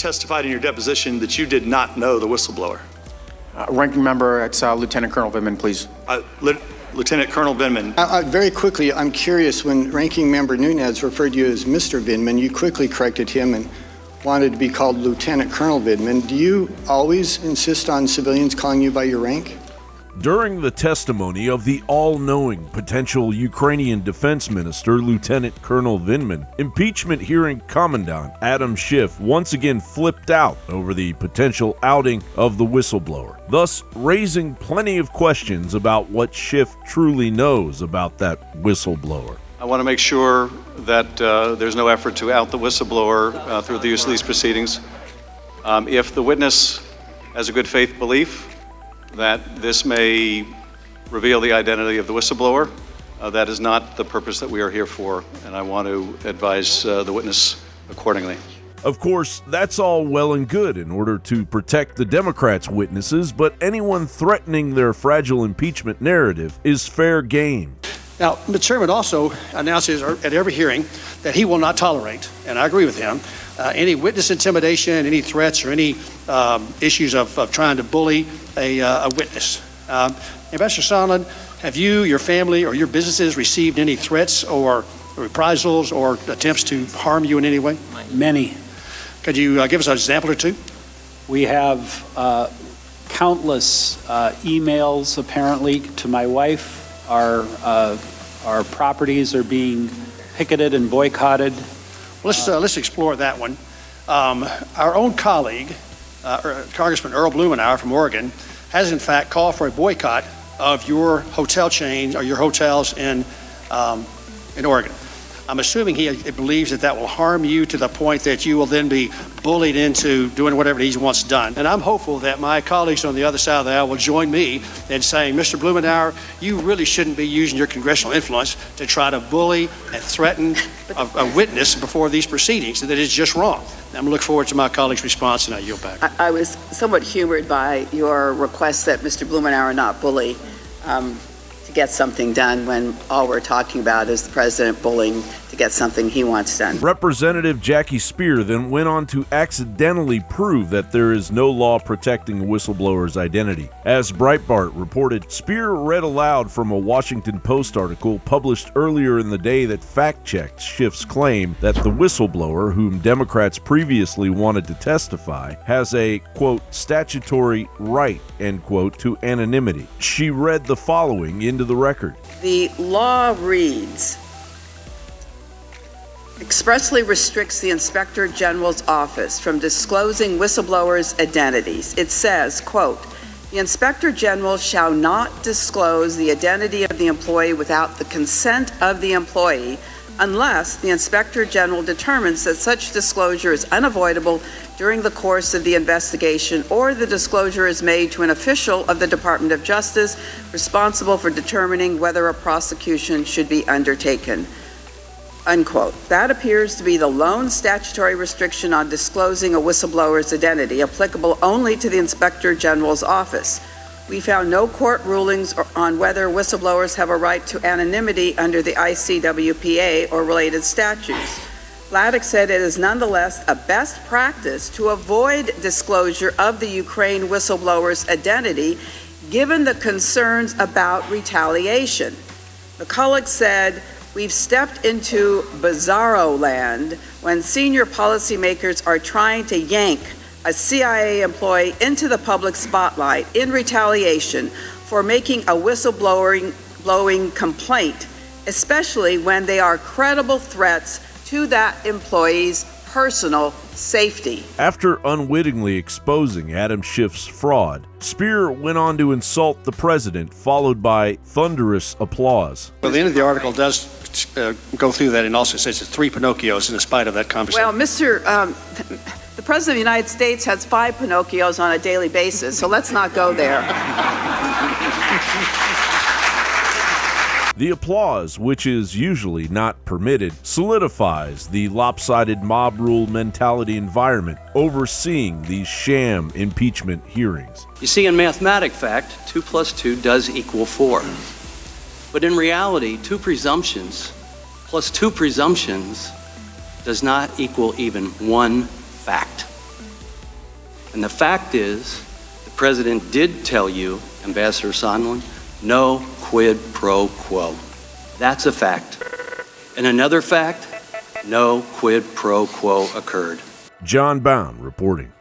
testified in your deposition that you did not know the whistleblower. Ranking member, it's Lieutenant Colonel Vindman, please. Lieutenant Colonel Vindman. Very quickly, I'm curious, when Ranking Member Nunez referred to you as Mr. Vindman, you quickly corrected him and wanted to be called Lieutenant Colonel Vindman. Do you always insist on civilians calling you by your rank? During the testimony of the all-knowing potential Ukrainian defense minister, Lieutenant Colonel Vindman, impeachment hearing Commandant Adam Schiff once again flipped out over the potential outing of the whistleblower, thus raising plenty of questions about what Schiff truly knows about that whistleblower. I want to make sure that there's no effort to out the whistleblower through the use of these proceedings. If the witness has a good faith belief that this may reveal the identity of the whistleblower, that is not the purpose that we are here for, and I want to advise the witness accordingly. Of course, that's all well and good in order to protect the Democrats' witnesses, but anyone threatening their fragile impeachment narrative is fair game. Now, Mr. Chairman also announces at every hearing that he will not tolerate, and I agree with him, any witness intimidation, any threats, or any issues of trying to bully a witness. Ambassador Sondland, have you, your family, or your businesses received any threats or reprisals or attempts to harm you in any way? Many. Could you give us an example or two? We have countless emails, apparently, to my wife. Our properties are being picketed and boycotted. Let's explore that one. Our own colleague, Congressman Earl Blumenauer from Oregon, has in fact called for a boycott of your hotel chain or your hotels in Oregon. I'm assuming he believes that will harm you to the point that you will then be bullied into doing whatever he wants done. And I'm hopeful that my colleagues on the other side of the aisle will join me in saying, Mr. Blumenauer, you really shouldn't be using your congressional influence to try to bully and threaten a witness before these proceedings, and that is just wrong. I'm looking forward to my colleague's response, and I yield back. I was somewhat humored by your request that Mr. Blumenauer not bully to get something done when all we're talking about is the president bullying to get something he wants done. Representative Jackie Speier then went on to accidentally prove that there is no law protecting a whistleblower's identity. As Breitbart reported, Speier read aloud from a Washington Post article published earlier in the day that fact-checked Schiff's claim that the whistleblower, whom Democrats previously wanted to testify, has a, quote, statutory right, end quote, to anonymity. She read the following into the record. The law reads, expressly restricts the Inspector General's office from disclosing whistleblowers' identities. It says, quote, the Inspector General shall not disclose the identity of the employee without the consent of the employee unless the Inspector General determines that such disclosure is unavoidable during the course of the investigation or the disclosure is made to an official of the Department of Justice responsible for determining whether a prosecution should be undertaken. Unquote. That appears to be the lone statutory restriction on disclosing a whistleblower's identity, applicable only to the Inspector General's office. We found no court rulings on whether whistleblowers have a right to anonymity under the ICWPA or related statutes. Vladeck said it is nonetheless a best practice to avoid disclosure of the Ukraine whistleblower's identity, given the concerns about retaliation. McCulloch said, we've stepped into bizarro land when senior policymakers are trying to yank a CIA employee into the public spotlight in retaliation for making a whistleblowing complaint, especially when they are credible threats to that employee's personal safety. After unwittingly exposing Adam Schiff's fraud, Speier went on to insult the president, followed by thunderous applause. Well, the end of the article does go through that and also says it's 3 Pinocchios in spite of that conversation. Well, the President of the United States has 5 Pinocchios on a daily basis, so let's not go there. The applause, which is usually not permitted, solidifies the lopsided mob rule mentality environment overseeing these sham impeachment hearings. You see, in mathematic fact, 2 plus 2 does equal 4. But in reality, 2 presumptions plus 2 presumptions does not equal even 1 fact. And the fact is, the president did tell you, Ambassador Sondland, no quid pro quo. That's a fact. And another fact, no quid pro quo occurred. John Bowne reporting.